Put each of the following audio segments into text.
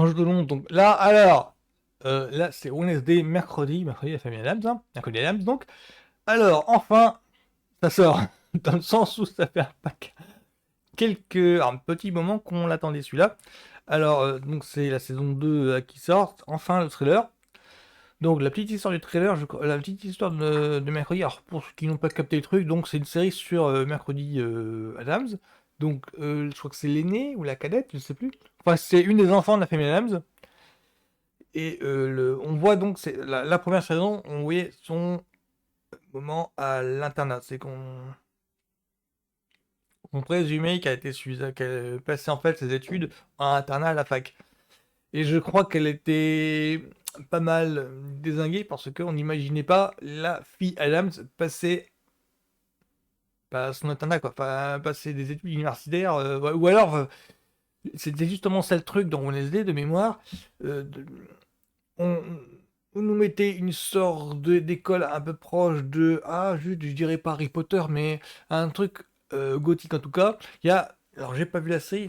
change de nom. Donc là, alors, là c'est Wednesday, mercredi la famille Adams, hein, mercredi Adams donc. Alors, enfin, ça sort, dans le sens où ça fait un petit moment qu'on l'attendait celui-là. Alors, donc c'est la saison 2 qui sort, enfin le trailer. Donc la petite histoire du trailer, la petite histoire de mercredi, alors pour ceux qui n'ont pas capté le truc, donc c'est une série sur mercredi Adams. Donc je crois que c'est l'aîné ou la cadette, je sais plus. Enfin c'est une des enfants de la famille Adams. Et on voit donc, c'est la première saison, on voyait son moment à l'internat. C'est qu'on présumait qu'elle a passé en fait ses études en internat à la fac. Et je crois qu'elle était pas mal dézinguée parce qu'on n'imaginait pas la fille Adams passer pas son internat quoi, enfin passer des études universitaires, ou alors c'était justement ça le truc dans ONSD de mémoire. On, on nous mettait une sorte d'école un peu proche de, juste, je dirais pas Harry Potter, mais un truc gothique en tout cas. Alors j'ai pas vu la série,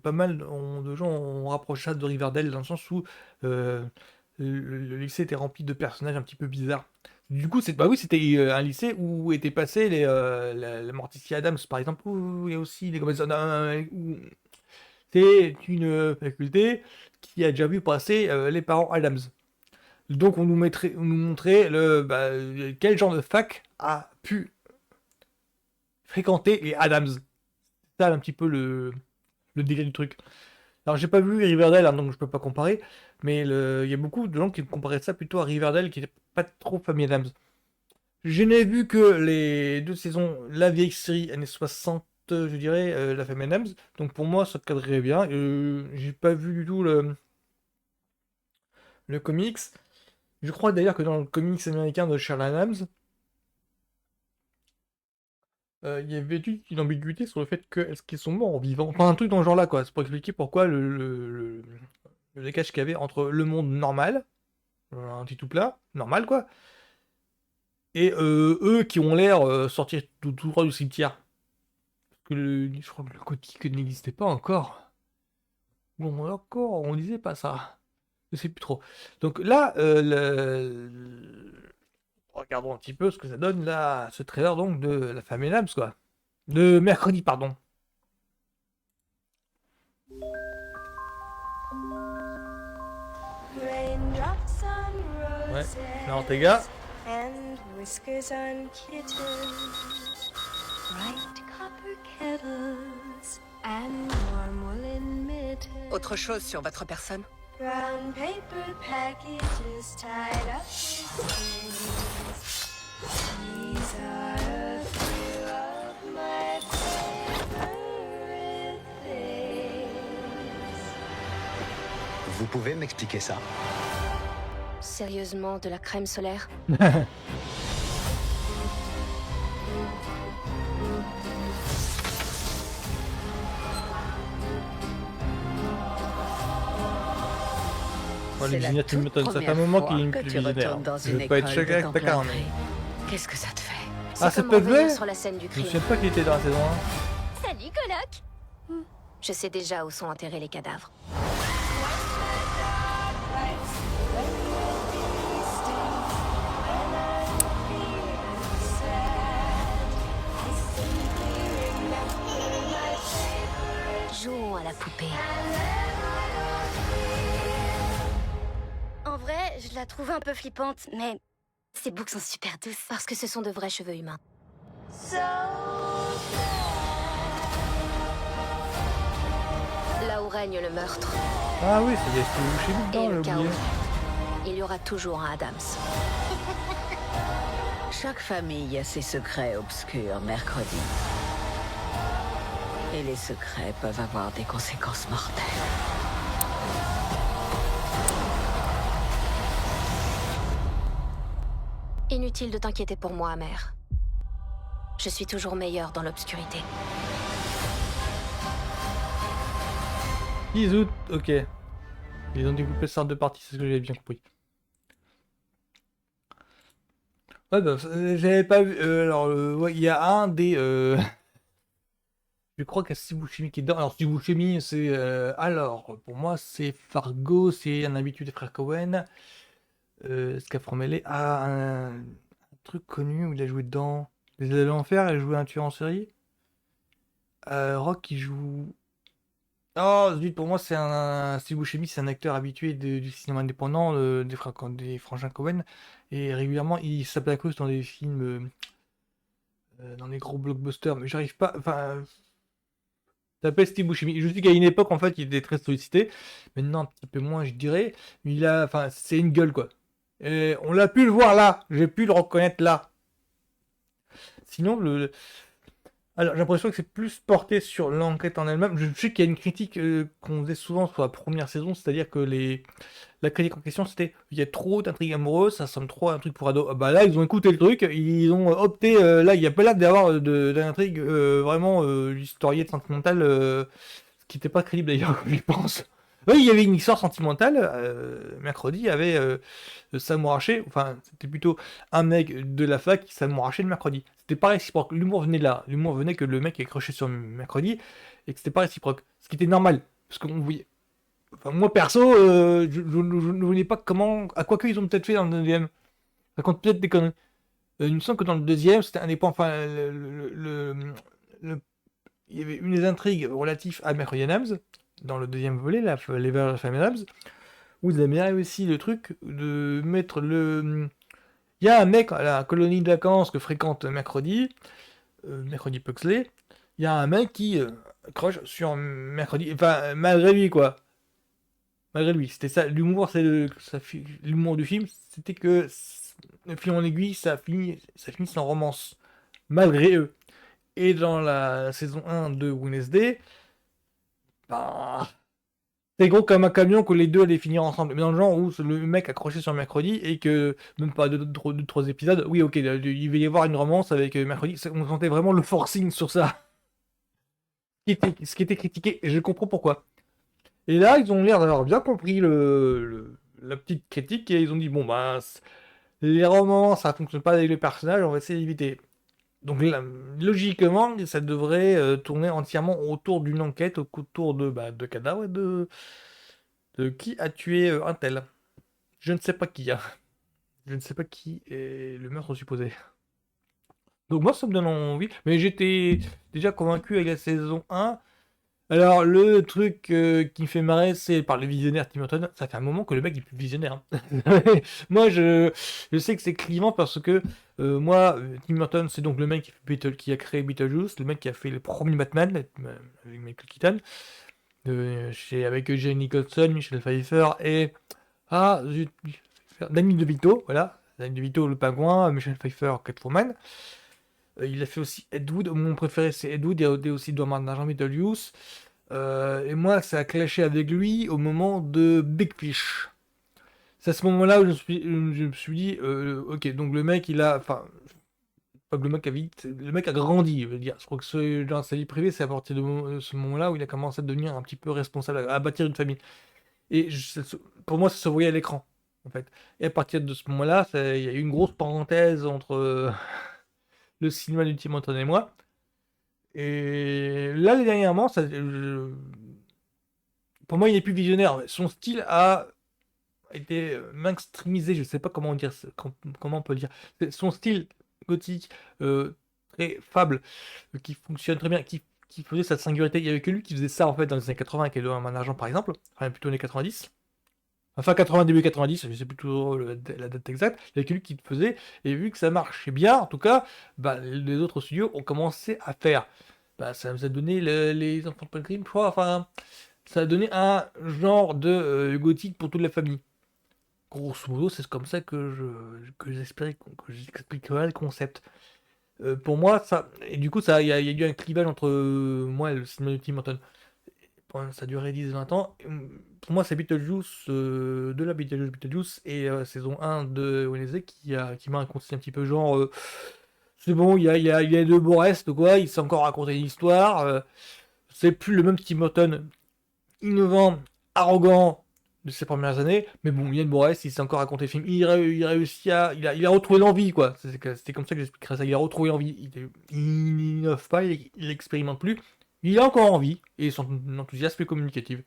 pas mal de gens ont rapproché ça de Riverdale dans le sens où euh, le lycée était rempli de personnages un petit peu bizarres. Du coup, bah oui, c'était un lycée où étaient passés la Morticia Adams, par exemple, où il y a aussi les c'est une faculté qui a déjà vu passer les parents Adams. Donc on nous montrait quel genre de fac a pu fréquenter les Adams. C'est ça un petit peu le délire du truc. Alors j'ai pas vu Riverdale, hein, donc je peux pas comparer, mais il y a beaucoup de gens qui comparaient ça plutôt à Riverdale qui n'était pas trop famille Adams. Je n'ai vu que les deux saisons, la vieille série années 60, je dirais, la famille Adams, donc pour moi ça cadrait bien. J'ai pas vu du tout le comics. Je crois d'ailleurs que dans le comics américain de Charles Adams, il y avait une ambiguïté sur le fait que est-ce qu'ils sont morts en vivant. Enfin, un truc dans ce genre-là, quoi. C'est pour expliquer pourquoi le décalage qu'il y avait entre le monde normal, un petit tout plat, normal, quoi, et eux qui ont l'air sortir tout droit du cimetière. Parce que je crois que le gothique n'existait pas encore. Bon, encore, on disait pas ça. Je sais plus trop. Donc là, regardons un petit peu ce que ça donne là, ce trailer donc de la famille Adams, quoi. De mercredi, pardon. Raindrops on Ouais. Là, Ortega. roses and whiskers on kittens, bright copper kettles and warm woolen mittens, Autre chose sur votre personne? brown paper packages tied up with strings. These are a few of my favorite things. Vous pouvez m'expliquer ça? Sérieusement, de la crème solaire? Oh, C'est la l'imaginaire qui me toute m'étonne. Ça fait un première moment fois qu'il est que plus tu visionnaire. retournes dans Je une vais pas être école choqué de avec temps ta plein carne. gré. Qu'est-ce que ça te fait? Ah, c'est comme pas en veillant vrai? sur la scène du Je me crime. souviens pas qu'il était dans la saison 1. Salut, coloc. Je sais déjà où sont enterrés les cadavres. Jouons à la poupée. En vrai, je la trouve un peu flippante, mais ses boucles sont super douces parce que ce sont de vrais cheveux humains. Là où règne le meurtre Ah oui, c'est des chez nous et dedans, le j'ai chaos, oublié. il y aura toujours un Adams. Chaque famille a ses secrets obscurs mercredi. Et les secrets peuvent avoir des conséquences mortelles. Inutile de t'inquiéter pour moi, mère. Je suis toujours meilleure dans l'obscurité. 10 août, ok. Ils ont découpé ça en deux parties, c'est ce que j'avais bien compris. Ouais, bah, j'avais pas vu. Alors, ouais, il y a un des. Je crois qu'il y a Steve Buscemi qui est dedans. Alors, Steve Buscemi, c'est. Alors, pour moi, c'est Fargo, c'est un habitué des frères Cohen. Scaphandre mêlé. Ah, un truc connu où il a joué dedans. Les Ailes de l'Enfer, il a joué un tueur en série. Rock, il joue. Oh, zut, pour moi, c'est Steve Buscemi, c'est un acteur habitué du cinéma indépendant, des frangins Cohen. Et régulièrement, il s'appelle à cause dans des films, dans les gros blockbusters. Mais j'arrive pas. Enfin, ça s'appelle Steve Buscemi. Je sais qu'à une époque, en fait, il était très sollicité. Maintenant, un petit peu moins, je dirais. Mais enfin, c'est une gueule, quoi. Et on l'a pu le voir là. J'ai pu le reconnaître là. Sinon, alors, j'ai l'impression que c'est plus porté sur l'enquête en elle-même. Je sais qu'il y a une critique qu'on faisait souvent sur la première saison, c'est-à-dire que la critique en question, c'était il y a trop d'intrigues amoureuses, ça ressemble trop à un truc pour ados. Ah bah là, ils ont écouté le truc, ils ont opté. Là, il n'y a pas l'air d'avoir d'intrigue vraiment historienne, sentimentale, ce qui n'était pas crédible d'ailleurs, je pense. Oui, il y avait une histoire sentimentale. Mercredi, il y avait s'amouracher. Enfin, c'était plutôt un mec de la fac qui s'amourachait de Mercredi. C'était pas réciproque. L'humour venait de là. L'humour venait que le mec est accroché sur Mercredi et que c'était pas réciproque. Ce qui était normal. Parce qu'on voyait. Enfin, moi perso, je ne voyais pas comment. À quoi qu'ils ont peut-être fait dans le deuxième. Ça raconte peut-être des conneries. Il me semble que dans le deuxième, c'était un des points. Enfin, il y avait une des intrigues relatives à Mercredi Adams. Dans le deuxième volet, les Very Family Adams. Où ils avaient bien réussi le truc de mettre le. Il y a un mec à la colonie de vacances que fréquente Mercredi, Mercredi Pugsley. Il y a un mec qui croche sur Mercredi. Enfin, malgré lui, quoi. Malgré lui. C'était ça. L'humour, l'humour du film, c'était que le film en aiguille, ça finit en romance. Malgré eux. Et dans la saison 1 de Wednesday, bah. C'est gros comme un camion que les deux allaient finir ensemble. Mais dans le genre où le mec accroché sur Mercredi et que même pas deux, trois épisodes, oui, ok, il va y avoir une romance avec Mercredi. On sentait vraiment le forcing sur ça. Ce qui était critiqué, et je comprends pourquoi. Et là, ils ont l'air d'avoir bien compris la petite critique et ils ont dit bon, bah, les romans, ça fonctionne pas avec le personnage, on va essayer d'éviter. Donc là, logiquement, ça devrait tourner entièrement autour d'une enquête, autour de cadavres et de qui a tué un tel. Je ne sais pas qui a. Je ne sais pas qui est le meurtre supposé. Donc moi, ça me donne envie. Mais j'étais déjà convaincu avec la saison 1. Alors, le truc qui me fait marrer, c'est par le visionnaire Tim Burton. Ça fait un moment que le mec est plus visionnaire, hein. Moi, je sais que c'est clivant parce que moi, Tim Burton, c'est donc le mec qui a créé Beetlejuice, le mec qui a fait le premier Batman avec Michael Keaton, avec Jenny Nicholson, Michel Pfeiffer et zut, Danny DeVito, voilà, Danny DeVito le pingouin, Michel Pfeiffer Catwoman. Il a fait aussi Ed Wood. Mon préféré, c'est Ed Wood. Il y a aussi Dwarman d'Argent Beetlejuice. Et moi, ça a clashé avec lui au moment de Big Fish. C'est à ce moment-là où je me suis dit, ok, donc le mec, il a. Enfin, pas que le mec a vite. Le mec a grandi, je veux dire. Je crois que dans sa vie privée, c'est à partir de ce moment-là où il a commencé à devenir un petit peu responsable, à bâtir une famille. Et pour moi, ça se voyait à l'écran, en fait. Et à partir de ce moment-là, il y a eu une grosse parenthèse entre. Le cinéma du Tim Burton et moi. Et là, dernièrement, pour moi, il est plus visionnaire. Son style a été mainstreamisé, je sais pas comment dire, comment on peut le dire. Son style gothique, très fable, qui fonctionne très bien, qui faisait sa singularité. Il y avait que lui qui faisait ça en fait dans les années 80 avec Edouard Argent par exemple, enfin plutôt les années 90. Enfin, 80, début 90, je sais plus toujours la date exacte, il y avait que lui qui le faisait, et vu que ça marchait bien, en tout cas, bah, les autres studios ont commencé à faire. Bah, ça nous a donné les Enfants de Pelgrim, je crois, enfin, ça a donné un genre de gothique pour toute la famille. Grosso modo, c'est comme ça que j'expliquerai le concept. Pour moi, ça, et du coup, il y a eu un clivage entre moi et le cinéma de Tim Burton. Ça a duré 10-20 ans. Pour moi, c'est Beetlejuice, de la Beetlejuice et saison 1 de Wednesday qui m'a raconté un petit peu genre. C'est bon, il y a deux beaux restes, quoi. Il s'est encore raconté une histoire. C'est plus le même Tim Burton innovant, arrogant de ses premières années. Mais bon, il y a une beau reste, il s'est encore raconté le film. Il réussit il a retrouvé l'envie, quoi. C'était comme ça que j'expliquerais ça. Il a retrouvé l'envie. Il n'innove pas, il expérimente plus. Il a encore envie, et son enthousiasme est communicatif.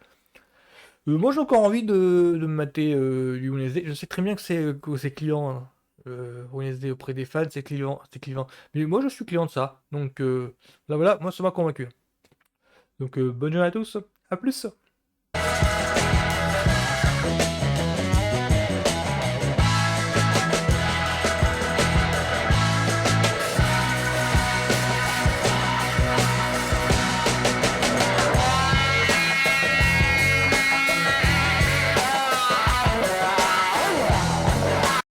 Moi j'ai encore envie de me mater du Wednesday. Je sais très bien que c'est client, hein. Wednesday auprès des fans, c'est client, c'est client. Mais moi je suis client de ça. Donc là voilà, moi ça m'a convaincu. Donc bonne journée à tous, à plus!